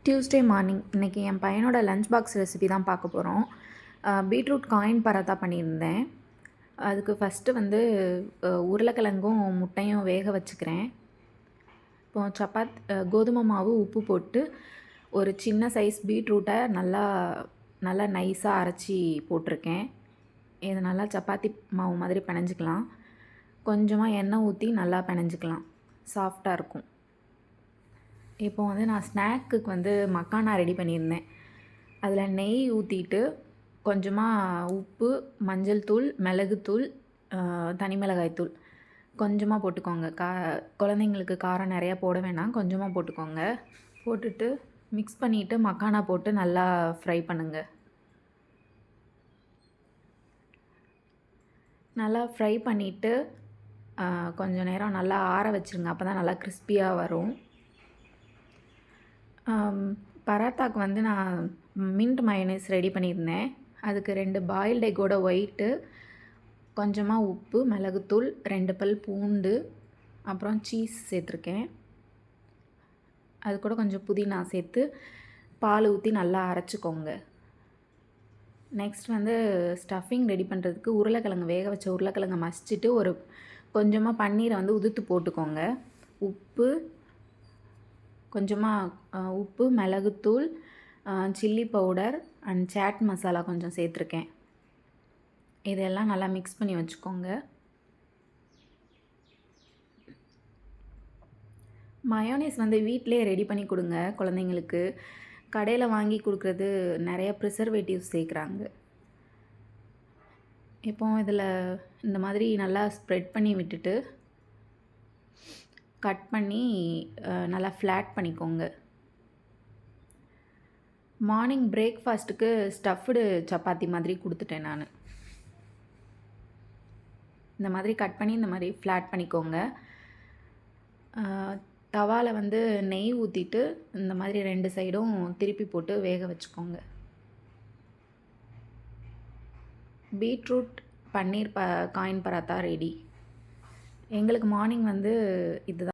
Tuesday morning இன்றைக்கி என் பையனோட lunch box recipe தான் பார்க்க போகிறோம். பீட்ரூட் காயின் பராத்தா பண்ணியிருந்தேன். அதுக்கு ஃபஸ்ட்டு வந்து உருளைக்கிழங்கும் முட்டையும் வேக வச்சுக்கிறேன். இப்போ கோதுமை மாவு உப்பு போட்டு ஒரு சின்ன சைஸ் பீட்ரூட்டை நல்லா நைஸாக அரைச்சி போட்டிருக்கேன். இது நல்லா சப்பாத்தி மாவு மாதிரி பிணைஞ்சிக்கலாம். கொஞ்சமாக எண்ணெய் ஊற்றி நல்லா பிணைஞ்சிக்கலாம், சாஃப்டாக இருக்கும். இப்போ வந்து நான் ஸ்நாக்குக்கு வந்து மக்கானா ரெடி பண்ணியிருந்தேன். அதில் நெய் ஊற்றிட்டு கொஞ்சமாக உப்பு, மஞ்சள் தூள், மிளகுத்தூள், தனி மிளகாய் தூள் கொஞ்சமாக போட்டுக்கோங்க. குழந்தைங்களுக்கு காரம் நிறையா போட வேணாம், கொஞ்சமாக போட்டுக்கோங்க. போட்டுட்டு மிக்ஸ் பண்ணிவிட்டு மக்கானா போட்டு நல்லா ஃப்ரை பண்ணுங்கள். நல்லா ஃப்ரை பண்ணிவிட்டு கொஞ்சம் நேரம் நல்லா ஆற வச்சுருங்க. அப்போ தான் நல்லா கிறிஸ்பியாக வரும். பராத்தாக்கு வந்து நான் மின்ட் மயோனைஸ் ரெடி பண்ணியிருந்தேன். அதுக்கு 2 பாயில்டு எக்கோட ஒயிட்டு, கொஞ்சமாக உப்பு, மிளகுத்தூள், 2 பல் பூண்டு, அப்புறம் சீஸ் சேர்த்துருக்கேன். அது கூட கொஞ்சம் புதினா சேர்த்து பால் ஊற்றி நல்லா அரைச்சிக்கோங்க. நெக்ஸ்ட் வந்து ஸ்டஃபிங் ரெடி பண்ணுறதுக்கு உருளைக்கிழங்கு வேக வச்ச உருளைக்கிழங்கை மசிச்சுட்டு கொஞ்சமாக பன்னீரை வந்து உதுத்து போட்டுக்கோங்க. உப்பு, மிளகுத்தூள், chilli powder and chaat masala கொஞ்சம் சேர்த்துருக்கேன். இதெல்லாம் நல்லா மிக்ஸ் பண்ணி வச்சுக்கோங்க. மயோனைஸ் வந்து வீட்டிலே ரெடி பண்ணி கொடுங்க குழந்தைங்களுக்கு. கடையில் வாங்கி கொடுக்குறது நிறைய ப்ரிசர்வேட்டிவ்ஸ் சேர்க்குறாங்க. இப்போ இதில் இந்த மாதிரி நல்லா ஸ்ப்ரெட் பண்ணி விட்டுட்டு கட் பண்ணி நல்லா ஃப்ளாட் பண்ணிக்கோங்க. மார்னிங் பிரேக்ஃபாஸ்ட்டுக்கு ஸ்டஃப்டு சப்பாத்தி மாதிரி கொடுத்துட்டேன் நான். இந்த மாதிரி கட் பண்ணி இந்த மாதிரி ஃப்ளாட் பண்ணிக்கோங்க. தவாவில் வந்து நெய் ஊற்றிட்டு இந்த மாதிரி 2 சைடும் திருப்பி போட்டு வேக வச்சுக்கோங்க. பீட்ரூட் பன்னீர் காயின் பராத்தா ரெடி. எங்களுக்கு மார்னிங் வந்து இதுதான்.